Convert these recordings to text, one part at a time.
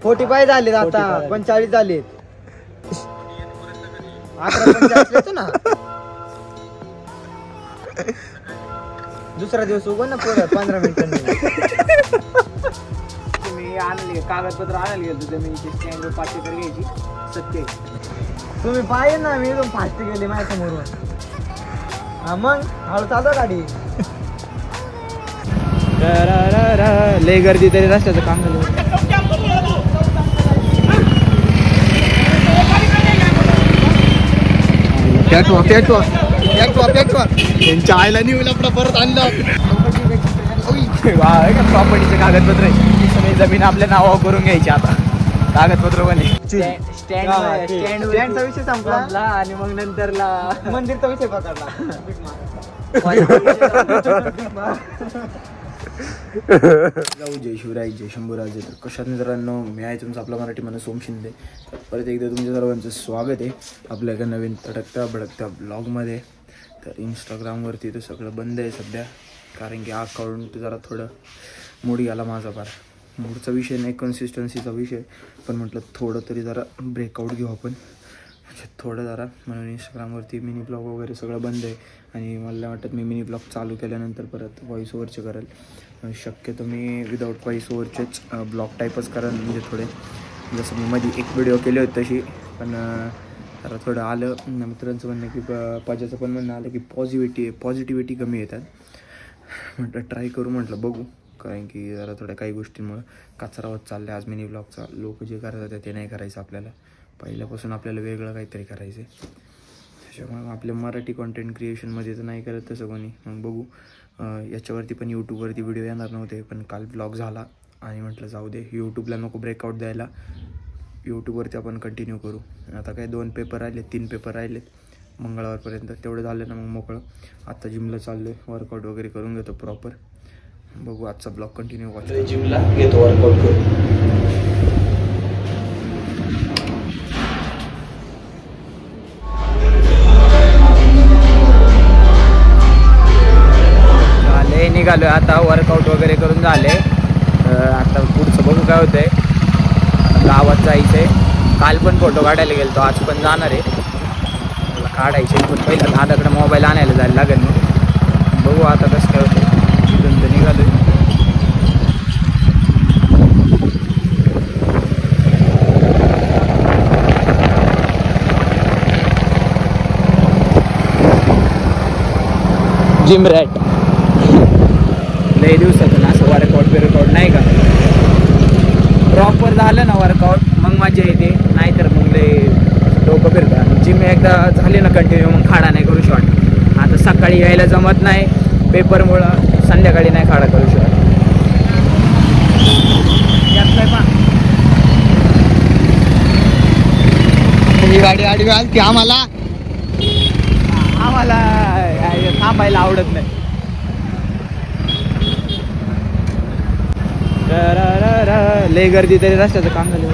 45 झालेत आता 45 झालेत 18-45 येतो ना दुसरा दिवस उगव ना पुढे 15 मिनिटांनी तुम्ही आणले कागदपत्र आणायला गेलो जमिनीची स्टँडवर पाचशे कर घ्यायची सत्य तुम्ही पाहिजे ना मी एकदम फास्ट गेले माझ्या समोरून हा मग हळू चालू गाडी लय गर्दी तरी रस्त्याचं काम झालं त्यांच्या आईला निवला परत आणलं प्रॉपर्टीचे कागदपत्र सगळी जमीन आपल्या नावावर करून घ्यायची आता कागदपत्र बने स्टँडचा विषय संपला आणि मग नंतरला मंदिरचा विषय पकडला जाऊ जय शिवराय जय शंभूराजे. तर कशात मित्रांनो मी आहे तुमचं आपला मराठी माणूस सोम शिंदे. तर परत एकदा तुमच्या सर्वांचं स्वागत आहे आपल्या एका नवीन तडकत्या भडकत्या ब्लॉगमध्ये. तर इंस्टाग्रामवरती तर सगळं बंद आहे सध्या कारण की अकाउंट जरा थोडं मूड गेला माझा फार. मूडचा विषय नाही कन्सिस्टन्सीचा विषय पण म्हटलं थोडं तरी जरा ब्रेकआउट घेऊ आपण म्हणजे थोडं जरा म्हणून इंस्टाग्रामवरती मिनी ब्लॉग वगैरे सगळं बंद आहे. आणि मला वाटत मी मिनी ब्लॉग चालू केल्यानंतर परत व्हॉइस ओव्हरचे करेल. शक्यतो मी विदाऊट व्हॉइस ओव्हरचेच ब्लॉग टाईपच करेल म्हणजे थोडे जसं मी मध्ये एक व्हिडिओ केले होते तशी पण जरा थोडं आलं. मित्रांचं म्हणणं की पाजाचं पण म्हणणं आलं की पॉझिटिव्हिटी कमी येतात. म्हटलं ट्राय करू म्हटलं बघू कारण की जरा थोड्या काही गोष्टींमुळं कचरा होत चाललं आहे आज मिनी ब्लॉगचा. लोक जे करतात ते नाही करायचं आपल्याला पहिल्यापासून आपल्याला वेगळं काहीतरी करायचं आहे. त्याच्यामुळे आपल्या मराठी कॉन्टेंट क्रिएशनमध्ये तर नाही करत तसं कोणी. मग बघू याच्यावरती पण यूट्यूबवरती व्हिडिओ येणार नव्हते पण काल ब्लॉग झाला आणि म्हटलं जाऊ दे यूट्यूबला नको ब्रेकआउट द्यायला यूट्यूबवरती आपण कंटिन्यू करू. आता काय 2 पेपर राहिलेत 3 पेपर राहिलेत मंगळवारपर्यंत तेवढं झालं ना मग मोकळं. आत्ता जिमला चाललो आहे वर्कआउट वगैरे करून घेतो प्रॉपर. बघू आजचा ब्लॉग कंटिन्यू वाचतो. जिमला घेतो वर्कआउट करून. निघालो आता वर्कआउट वगैरे करून झाले. आता पुढचं बघू काय होतंय. गावात जायचं आहे. काल पण फोटो काढायला गेलो आज पण जाणार आहे मला काढायचे पण पहिला दादाकडे मोबाईल आणायला जायला लागेल मग बघू आता कसं काय होतं. तिथून तर निघालो जिम रॅट लई दिवसातून असं वर्कआउट नाही का प्रॉपर झालं ना वर्कआउट मग मजा येते नाहीतर मग लई डोकं फिरतं. जिम एकदा झाली ना कंटिन्यू मग खाडा नाही करू शकत. आता सकाळी यायला जमत नाही पेपरमुळं संध्याकाळी नाही खाडा करू शकत. ही गाडी आली आम्हाला थांबायला आवडत नाही. लय गर्दी तरी रस्त्याचं काम झालं.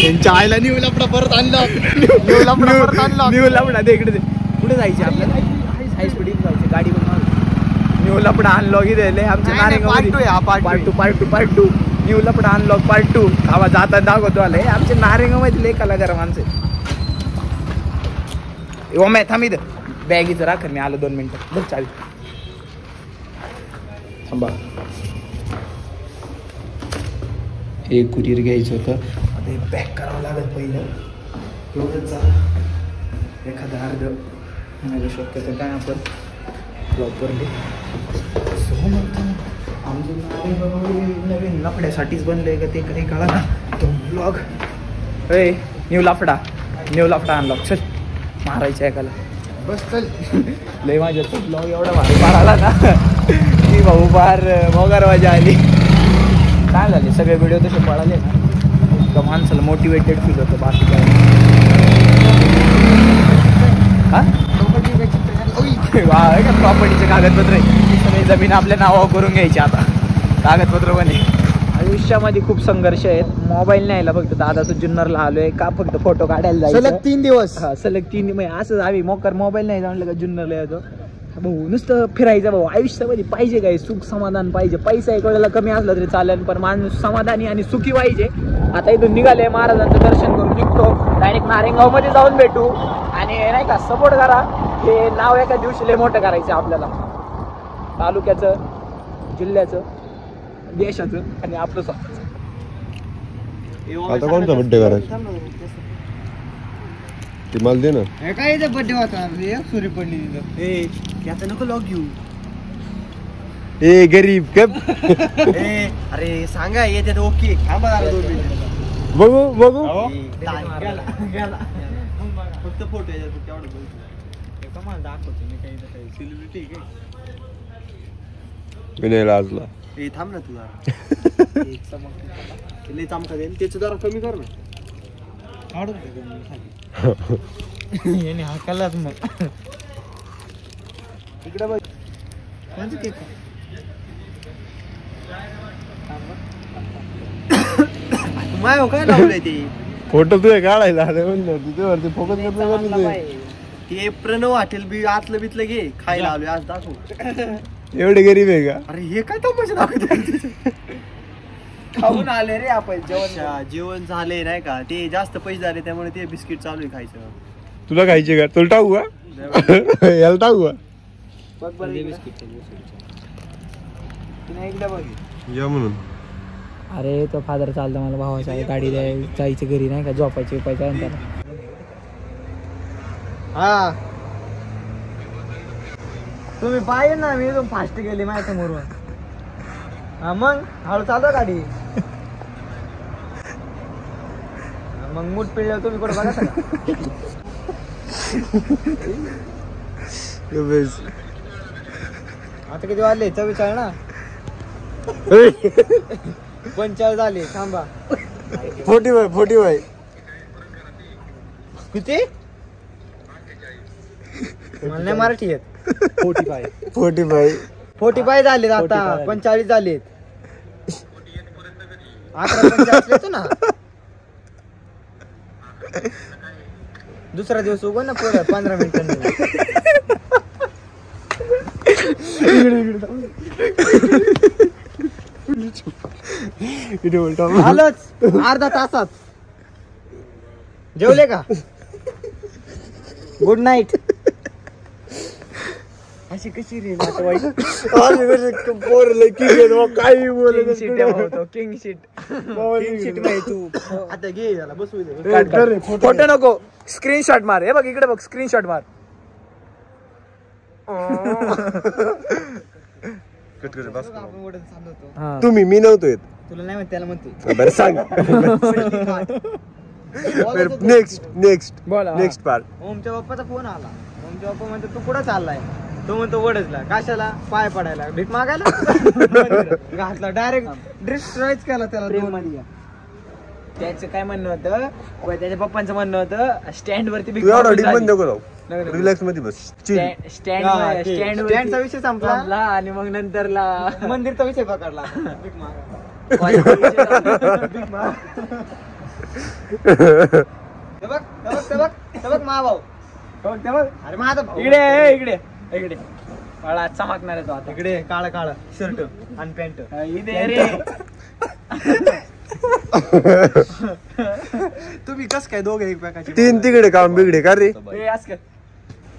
त्यांच्या आईला निवला परत आणलं न्यू लपडा ते इकडे कुठे जायचे आपल्याला हाय स्पीडीत जायचे गाडी पण न्यू लपडा अनलॉक इथे आमच्या पार्ट टू न्यू लपडा अनलॉक पार्ट 2 आवाज जाता दाखवतो आले आमच्या नारेगावमध्ये लय कलाकार माणसं. ओम्या थांब इथं बॅगीचं राख मी आलो 2 मिनिटं बघ चावी थांबा. हे कुरिअर घ्यायचं होतं आता हे पॅक करावं लागेल पहिलं एवढंच एखादं अर्ध माझ्या शक्यतो काय आपण प्रॉपरली आमचे नवीन लफड्यासाठीच बनले का ते काही कळा ना तो ब्लॉग न्यू लफडा अनलॉक चल मारायचं एकाला बस चल लय माझ्या तो ब्लॉग एवढा भारी माराला ना की भाऊ फार मोगार मजा आली. काय झाले सगळे व्हिडिओ तसे पळाले ना तर माणसाला मोटिवेटेड फील होतं बाकी काय. का प्रॉपर्टीचे कागदपत्र सगळी जमीन आपल्या नावावर करून घ्यायची आता कागदपत्र बने. आयुष्यामध्ये खूप संघर्ष आहेत. मोबाईल न्यायला फक्त दादाचं जुन्नरला आलोय का फक्त फोटो काढायला सलग जायचं. 3 दिवस. हा सलग 3 महिने असंच आम्ही मोकर मोबाईल नाही जाऊन का जुन्नरला येतो. भाऊ नुसतं फिरायचं भाऊ. आयुष्यामध्ये पाहिजे काय सुख समाधान पाहिजे. पैसा एक वेळेला कमी असला तरी चालेल पण माणूस समाधानी आणि सुखी पाहिजे. आता इथून निघाले महाराजांचं दर्शन करून निघतो. डायरेक्ट नारेगाव मध्ये जाऊन भेटू आणि नाही का सपोर्ट करा. हे नाव एका दिवशी लय मोठं करायचं आपल्याला. तालुक्याचं, जिल्ह्याचं, देशाचं आणि आपलं स्वतःचं. आता कोणता बड्डे करायचा ते मला दे ना. काय बर्थडे होता सुरी पडली तिथं. आता नको लॉग घेऊ. ए गरीब कप अरे सांगा येते ओके. थांबा जरा 2 मिनिटं. बघू बघू फक्त फोटो तेवढं मला दाखवतो मी काही सेलिब्रिटी काय. विनय लाजला. ए थांब ना तू जरा. लय चमका देईल त्याचं जरा कमी कर ना. काढून याने हाकालाच मग. इकडे बघ कोणचं केक माय हो काय लावलंय ते. फोटो तुझे काढायला आले म्हणलं तुझ्यावरती फोकस करतो. ते प्रणव हॉटेल बी आतलं बितलं घे खायला आलोय आज दाखव. एवढे गरीब आहे का. अरे हे काय तमाशा दाखवत. खाऊन आले रे आपण. जेवण झाले नाही का. ते जास्त पैसे झाले त्यामुळे ते बिस्किट चालू आहे खायचं. तुला खायचे का. तुला टाकू का याला टाकू का. बघ बरं बिस्किट एकदा बघ या म्हणून. अरे तो फादर चालतं मला भावाच्या गाडी जायचं घरी नाही का झोपायची उपायचं त्याला. हा तुम्ही पाहिजे ना मी एकदम फास्ट गेली माझ्या समोरून. हा मग हळू चालतो गाडी. मग मूठ पिळल्यावर तुम्ही कुठे बघा का. आता किती वाजले 44 ना. 45 झाले. थांबा 45 किती मला नाही मराठी येत. 45 झालेत आता. 45 झालेत. 11:45 येतो ना. दुसरा दिवस उगव ना पुढे 15 मिनिटांनी. आलोच अर्धा तासात. जेवले का. Good night. अशी कशी रे काही बोलत किंग शीट तू आता घे याला बसू दे. फोटो नको स्क्रीनशॉट मार. हे बघ इकडे बघ स्क्रीनशॉट मार. तुम्ही मी नव्हतो येत. तुला नाही म्हणते त्याला म्हणते. बरं सांग. नेक्स्ट बोला. Next part. ओमच्या बाप्पाचा फोन आला. ओमच्या बाप्पा म्हणतो तू कुठं चाललाय. तो म्हणतो वडजला. कशाला. पाय पडायला भीक मागायला. घातला डायरेक्ट डिस्ट्रॉयच केला त्याला. त्याचं काय म्हणणं होतं त्याच्या पप्पांचं म्हणणं होतं स्टँड वरती रिलॅक्स मध्ये बस. स्टँडचा विषय संपला आणि मग नंतरला मंदिरचा विषय पकडला. भीक बघ मा भाऊ. अरे माझा भाऊ इकडे इकडे इकडे मला चमकणार आहे तो आता. इकडे काळा काळा शर्ट आणि पॅन्ट. इथे रे तुम्ही कस काय दोघे एकमेकाचे. 3 तिकडे काम बिगडे का रे.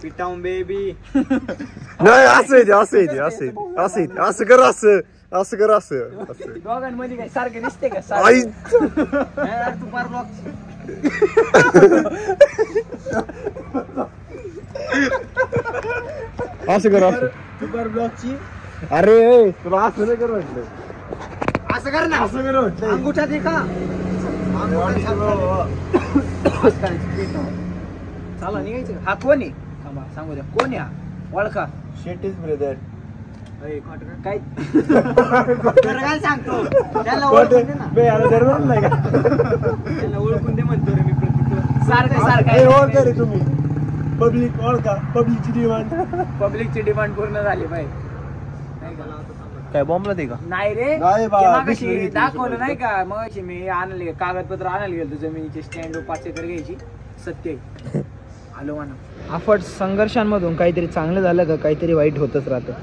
पिटाऊन बेबी. नाही असं येते असं कर असं कर असं. दोघांमध्ये काय सारखे दिसते का. आई तू पार ब्लॉक. असं कर असं. सुपर ब्लॉकची. अरे तुला असं नाही कर म्हटलं. असं कर ना. असं कर म्हटलं. अंगुठा दे का. चला निघायचं. हा कोण आहे सांगू द्या. कोण आहे हा ओळखा. शेटीज ब्रदर. काय काय सांगतो त्याला ओळखून दे ना. त्याला ओळखून दे म्हणतो रे मी. प्रत्येक सारखं ओळखा रे तुम्ही. पब्लिक ओळखा. पब्लिकची डिमांड पूर्ण झाली पाहिजे. काय बॉम्बला ते का नाही रे नाही बा, ते मागाशी बिस्लरी घेतली दाखवलं दुसरी नाही का मगाशी मी आणले कागदपत्र आणायला गेलो जमिनीचे स्टँड 5 एकर घ्यायची सत्य आहे. आलो म्हणा अफट संघर्षांमधून काहीतरी चांगलं झालं का काहीतरी वाईट होतच राहतं.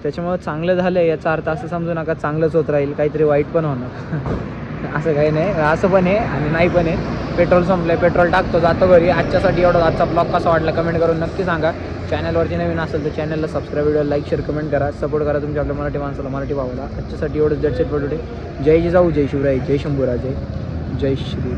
त्याच्यामुळे चांगलं झालं याचा अर्थ असं समजू नका चांगलंच होत राहील, काहीतरी वाईट पण होणार असं काही नाही. असं पण आहे आणि नाही पण आहे. पेट्रोल संपलंय, पेट्रोल टाकतो जातो घरी. आजच्यासाठी एवढा आजचा ब्लॉग कसा वाटला कमेंट करून नक्की सांगा. चॅनलवरती नवीन असेल तर चॅनलला subscribe, video like share comment करा, सपोर्ट करा तुमच्या आपल्या मराठी माणसाला, मराठी भावाला. आजच्यासाठी एवढंच. That's it for today. जय जिजाऊ, जय शिवराय, जय शंभूराजे, जय श्री.